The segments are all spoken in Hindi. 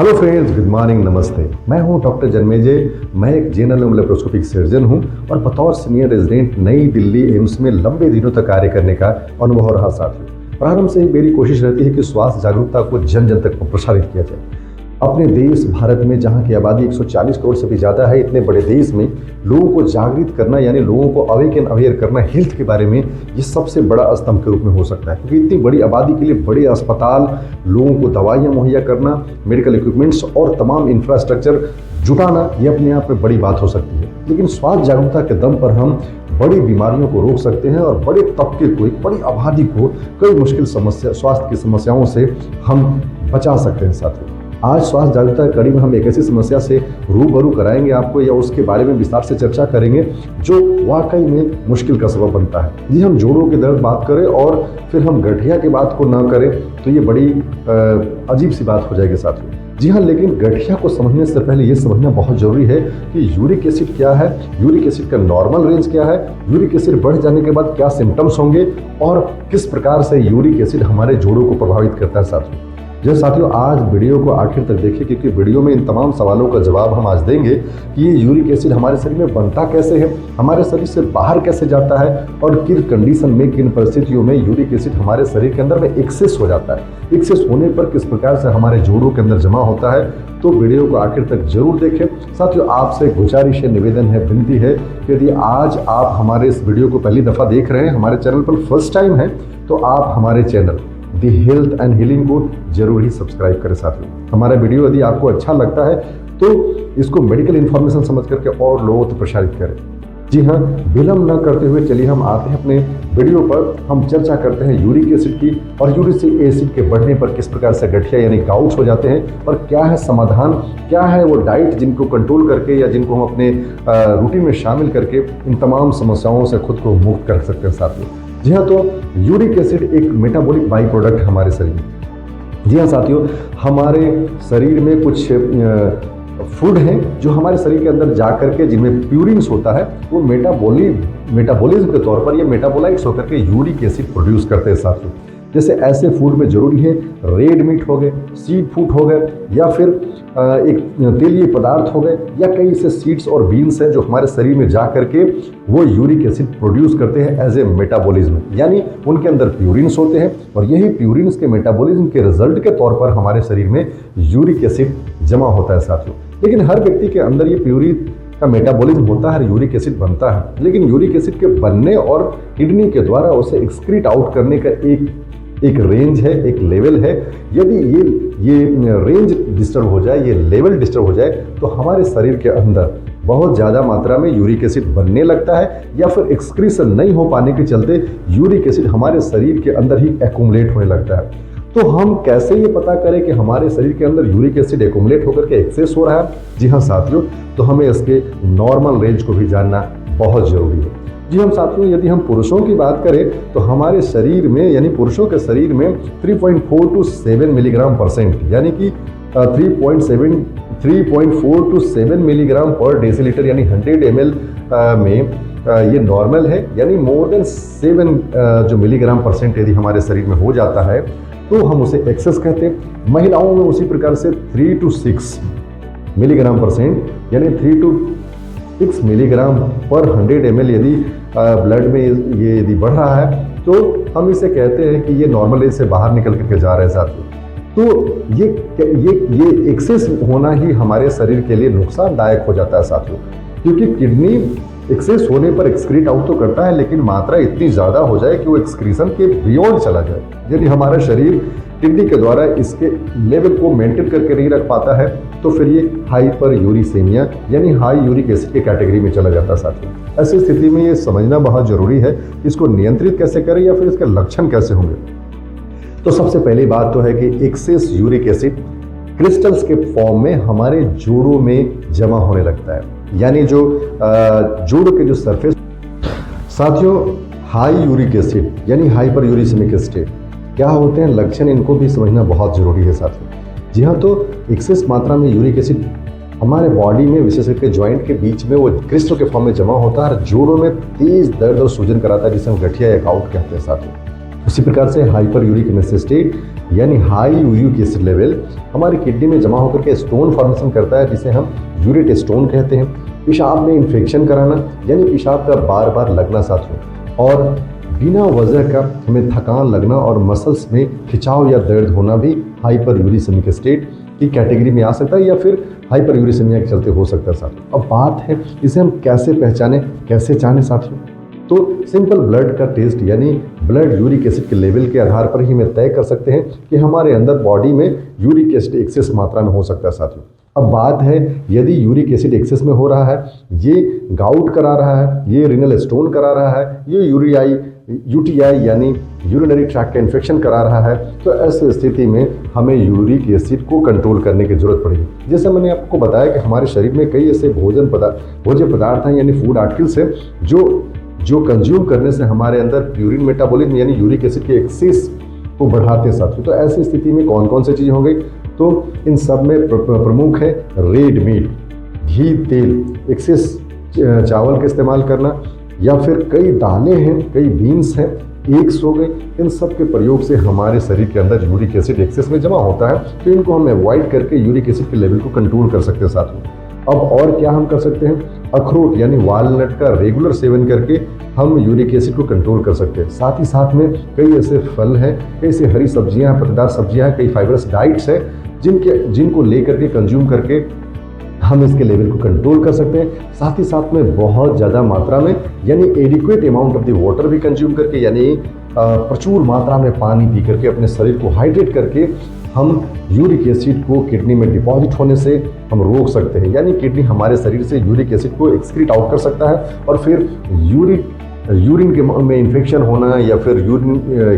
हेलो फ्रेंड्स, गुड मॉर्निंग, नमस्ते। मैं हूं डॉक्टर जन्मेजय। मैं एक जनरल लेप्रोस्कोपिक सर्जन हूं और बतौर सीनियर रेजिडेंट नई दिल्ली एम्स में लंबे दिनों तक कार्य करने का अनुभव रहा साथियों। प्रारंभ से ही मेरी कोशिश रहती है कि स्वास्थ्य जागरूकता को जन जन तक प्रसारित किया जाए। अपने देश भारत में जहां की आबादी 140 करोड़ से भी ज़्यादा है, इतने बड़े देश में लोगों को जागृत करना यानी लोगों को अवेक एंड अवेयर करना हेल्थ के बारे में, ये सबसे बड़ा स्तंभ के रूप में हो सकता है। क्योंकि इतनी बड़ी आबादी के लिए बड़े अस्पताल, लोगों को दवाइयाँ मुहैया करना, मेडिकल इक्विपमेंट्स और तमाम इंफ्रास्ट्रक्चर जुटाना, ये अपने आप में बड़ी बात हो सकती है। लेकिन स्वास्थ्य जागरूकता के दम पर हम बड़ी बीमारियों को रोक सकते हैं और बड़े तबके को, एक बड़ी आबादी को कई मुश्किल समस्या, स्वास्थ्य की समस्याओं से हम बचा सकते हैं साथियों। आज स्वास्थ्य जागरूकता की कड़ी में हम एक ऐसी समस्या से रूबरू कराएंगे आपको, या उसके बारे में विस्तार से चर्चा करेंगे जो वाकई में मुश्किल का सबब बनता है। जी, हम जोड़ों के दर्द बात करें और फिर हम गठिया की बात को ना करें तो ये बड़ी अजीब सी बात हो जाएगी साथियों। जी हाँ, लेकिन गठिया को समझने से पहले ये समझना बहुत जरूरी है कि यूरिक एसिड क्या है, यूरिक एसिड का नॉर्मल रेंज क्या है, यूरिक एसिड बढ़ जाने के बाद क्या सिम्टम्स होंगे और किस प्रकार से यूरिक एसिड हमारे जोड़ों को प्रभावित करता है साथियों। जो साथियों, आज वीडियो को आखिर तक देखिए, क्योंकि वीडियो में इन तमाम सवालों का जवाब हम आज देंगे कि ये यूरिक एसिड हमारे शरीर में बनता कैसे है, हमारे शरीर से बाहर कैसे जाता है और किन कंडीशन में, किन परिस्थितियों में यूरिक एसिड हमारे शरीर के अंदर में एक्सेस हो जाता है। एक्सेस होने पर किस प्रकार से हमारे जोड़ों के अंदर जमा होता है। तो वीडियो को आखिर तक जरूर देखें साथियों। आपसे गुजारिश है, निवेदन है, विनती है कि यदि आज आप हमारे इस वीडियो को पहली दफ़ा देख रहे हैं, हमारे चैनल पर फर्स्ट टाइम है, तो आप हमारे channel the health and healing को जरूर ही सब्सक्राइब करें साथियों। हमारा वीडियो यदि आपको अच्छा लगता है तो इसको मेडिकल इन्फॉर्मेशन समझ करके और लोगों तक प्रसारित करें। जी हाँ, विलंब न करते हुए चलिए हम आते हैं अपने वीडियो पर। हम चर्चा करते हैं यूरिक एसिड की और यूरिक एसिड के बढ़ने पर किस प्रकार से गठिया यानी गाउट्स हो जाते हैं और क्या है समाधान, क्या है वो डाइट जिनको कंट्रोल करके या जिनको हम अपने रूटीन में शामिल करके इन तमाम समस्याओं से खुद को मुक्त कर सकते हैं साथियों। जी हाँ, तो यूरिक एसिड एक मेटाबॉलिक बाई प्रोडक्ट है हमारे शरीर में। जी हाँ साथियों, हमारे शरीर में कुछ फूड हैं जो हमारे शरीर के अंदर जा करके, जिनमें प्यूरिन्स होता है, वो मेटाबॉलिज्म के तौर पर ये मेटाबोलाइट्स होकर के यूरिक एसिड प्रोड्यूस करते हैं साथियों। जैसे ऐसे फूड में जरूरी है रेड मीट हो गए, सीड फूड हो गए, या फिर एक तेलीय पदार्थ हो गए, या कई ऐसे सीड्स और बीन्स हैं जो हमारे शरीर में जा करके वो यूरिक एसिड प्रोड्यूस करते हैं एज ए मेटाबॉलिज्म, यानी उनके अंदर प्यूरिन्स होते हैं और यही प्यूरिन्स के मेटाबॉलिज्म के रिजल्ट के तौर पर हमारे शरीर में यूरिक एसिड जमा होता है साथियों। लेकिन हर व्यक्ति के अंदर ये प्यूरिन का मेटाबॉलिज्म होता है, यूरिक एसिड बनता है, लेकिन यूरिक एसिड के बनने और किडनी के द्वारा उसे एक्सक्रीट आउट करने का एक रेंज है, एक लेवल है। यदि ये रेंज डिस्टर्ब हो जाए, ये लेवल डिस्टर्ब हो जाए, तो हमारे शरीर के अंदर बहुत ज़्यादा मात्रा में यूरिक एसिड बनने लगता है, या फिर एक्सक्रीशन नहीं हो पाने के चलते यूरिक एसिड हमारे शरीर के अंदर ही एक्यूमुलेट होने लगता है। तो हम कैसे ये पता करें कि हमारे शरीर के अंदर यूरिक एसिड एक्यूमुलेट होकर के एक्सेस हो रहा है? जी हाँ साथियों, तो हमें इसके नॉर्मल रेंज को भी जानना बहुत जरूरी है। जी हम साथियों, यदि हम पुरुषों की बात करें तो हमारे शरीर में, यानी पुरुषों के शरीर में 3.4 to 7 मिलीग्राम परसेंट, यानी कि 3.4 to 7 मिलीग्राम पर डेसीलीटर, यानी 100 ml में ये नॉर्मल है। यानी मोर देन 7 जो मिलीग्राम परसेंट यदि हमारे शरीर में हो जाता है तो हम उसे एक्सेस कहते हैं। महिलाओं में उसी प्रकार से 3 to 6 मिलीग्राम परसेंट, यानी 3 to 6 मिलीग्राम पर 100 ml यदि ब्लड में ये यदि बढ़ रहा है तो हम इसे कहते हैं कि ये नॉर्मल रेंज से बाहर निकल करके जा रहे हैं साथियों। तो ये एक्सेस होना ही हमारे शरीर के लिए नुकसानदायक हो जाता है साथियों, क्योंकि किडनी एक्सेस होने पर एक्सक्रीट आउट तो करता है, लेकिन मात्रा इतनी ज़्यादा हो जाए कि वो एक्सक्रीशन के बियॉन्ड चला जाए। यदि हमारा शरीर किडनी के द्वारा इसके लेवल को मेंटेन करके नहीं रख पाता है तो फिर ये हाइपर यूरिसेमिया यानी हाई यूरिक एसिड की कैटेगरी में चला जाता है साथियों। ऐसी स्थिति में ये समझना बहुत जरूरी है इसको नियंत्रित कैसे करें या फिर इसके लक्षण कैसे होंगे। तो सबसे पहली बात तो है कि एक्सेस यूरिक एसिड क्रिस्टल्स के फॉर्म में हमारे जोड़ों में जमा होने लगता है, यानी जो जोड़ों के जो सरफेस। साथियों, हाई यूरिक एसिड यानी हाइपर यूरिसेमिक स्टेट क्या होते हैं, लक्षण, इनको भी समझना बहुत जरूरी है साथियों। जी हाँ, तो एक्सेस मात्रा में यूरिक एसिड हमारे बॉडी में, विशेष करके ज्वाइंट के बीच में वो क्रिस्टल के फॉर्म में जमा होता है और जोड़ों में तेज दर्द और सूजन कराता है, जिसे हम गठिया या गाउट कहते हैं साथियों। उसी प्रकार से हाइपर यूरिक स्टेट यानी हाई यूरिक एसिड लेवल हमारी किडनी में जमा होकर के स्टोन फॉर्मेशन करता है, जिसे हम यूरेट स्टोन कहते हैं। पेशाब में इन्फेक्शन कराना, यानी पेशाब का बार बार लगना साथियों, और बिना वजह का हमें थकान लगना और मसल्स में खिंचाव या दर्द होना भी हाइपर यूरिसेमिक स्टेट की कैटेगरी में आ सकता है, या फिर हाइपर यूरिसेमिया के चलते हो सकता है साथियों। अब बात है इसे हम कैसे पहचाने, कैसे जाने साथियों। तो सिंपल ब्लड का टेस्ट, यानी ब्लड यूरिक एसिड के लेवल के आधार पर ही हमें तय कर सकते हैं कि हमारे अंदर बॉडी में यूरिक एसिड एक्सेस मात्रा में हो सकता है साथियों। अब बात है यदि यूरिक एसिड एक्सेस में हो रहा है, ये गाउट करा रहा है, ये रिनल स्टोन करा रहा है, ये यूटीआई यानी यूरिनरी ट्रैक्ट का इन्फेक्शन करा रहा है, तो ऐसी स्थिति में हमें यूरिक एसिड को कंट्रोल करने की जरूरत पड़ेगी। जैसे मैंने आपको बताया कि हमारे शरीर में कई ऐसे भोज्य पदार्थ हैं, यानी फूड आर्टिकल्स हैं, जो कंज्यूम करने से हमारे अंदर प्यूरिन मेटाबॉलिज्म यानी यूरिक एसिड के एक्सेस को बढ़ाते हैं साथियों। तो ऐसी स्थिति में कौन कौन सी चीज़ें हो गई, तो इन सब में प्रमुख है रेड मीट, घी, तेल, एक्सेस चावल का इस्तेमाल करना, या फिर कई दालें हैं, कई बीन्स हैं, एग्स हो गए। इन सब के प्रयोग से हमारे शरीर के अंदर यूरिक एसिड एक्सेस में जमा होता है, तो इनको हम अवॉइड करके यूरिक एसिड के लेवल को कंट्रोल कर सकते हैं साथियों। अब और क्या हम कर सकते हैं, अखरोट यानी वालनट का रेगुलर सेवन करके हम यूरिक एसिड को कंट्रोल कर सकते हैं। साथ ही साथ में कई ऐसे फल हैं, कई ऐसी हरी सब्जियां हैं, पत्तेदार सब्जियां हैं, कई फाइबरस डाइट्स हैं जिनको लेकर के कंज्यूम करके हम इसके लेवल को कंट्रोल कर सकते हैं। साथ ही साथ में बहुत ज़्यादा मात्रा में यानी adequate amount of the water भी कंज्यूम करके, यानी प्रचुर मात्रा में पानी पी करके अपने शरीर को हाइड्रेट करके हम यूरिक एसिड को किडनी में डिपॉजिट होने से हम रोक सकते हैं। यानी किडनी हमारे शरीर से यूरिक एसिड को एक्सक्रीट आउट कर सकता है, और फिर यूरिन के में इन्फेक्शन होना या फिर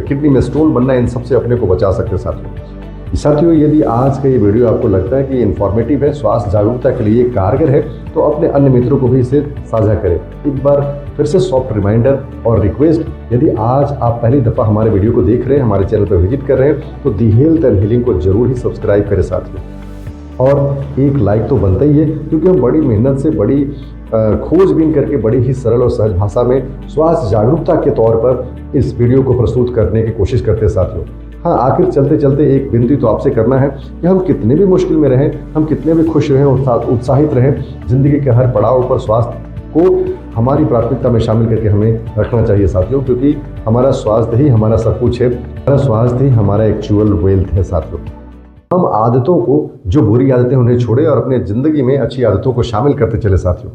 किडनी में स्टोन बनना, इन सबसे अपने को बचा सकते हैं साथियों। यदि आज का ये वीडियो आपको लगता है कि इन्फॉर्मेटिव है, स्वास्थ्य जागरूकता के लिए कारगर है, तो अपने अन्य मित्रों को भी इसे साझा करें। एक बार फिर से सॉफ्ट रिमाइंडर और रिक्वेस्ट, यदि आज आप पहली दफ़ा हमारे वीडियो को देख रहे हैं, हमारे चैनल पर विजिट कर रहे हैं, तो दी हेल्थ एंड हीलिंग को जरूर ही सब्सक्राइब करें साथियों। और एक लाइक तो बनता ही है, क्योंकि हम बड़ी मेहनत से, बड़ी खोजबीन करके, बड़ी ही सरल और सहज भाषा में स्वास्थ्य जागरूकता के तौर पर इस वीडियो को प्रस्तुत करने की कोशिश करते हैं साथियों। हाँ, आखिर चलते चलते एक विनती तो आपसे करना है कि हम कितने भी मुश्किल में रहें, हम कितने भी खुश रहें, उत्साहित रहें, जिंदगी के हर पड़ाव पर स्वास्थ्य को हमारी प्राथमिकता में शामिल करके हमें रखना चाहिए साथियों, क्योंकि हमारा स्वास्थ्य ही हमारा सब कुछ है, हमारा स्वास्थ्य ही हमारा एक्चुअल वेल्थ है साथियों। हम आदतों को, जो बुरी आदतें उन्हें छोड़े और अपने ज़िंदगी में अच्छी आदतों को शामिल करते चले साथियों।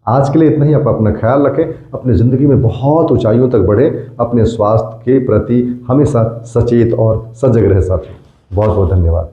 आज के लिए इतना ही। आप अपना ख्याल रखें, अपने ज़िंदगी में बहुत ऊंचाइयों तक बढ़े, अपने स्वास्थ्य के प्रति हमेशा सचेत और सजग रहे साथियों। बहुत बहुत धन्यवाद।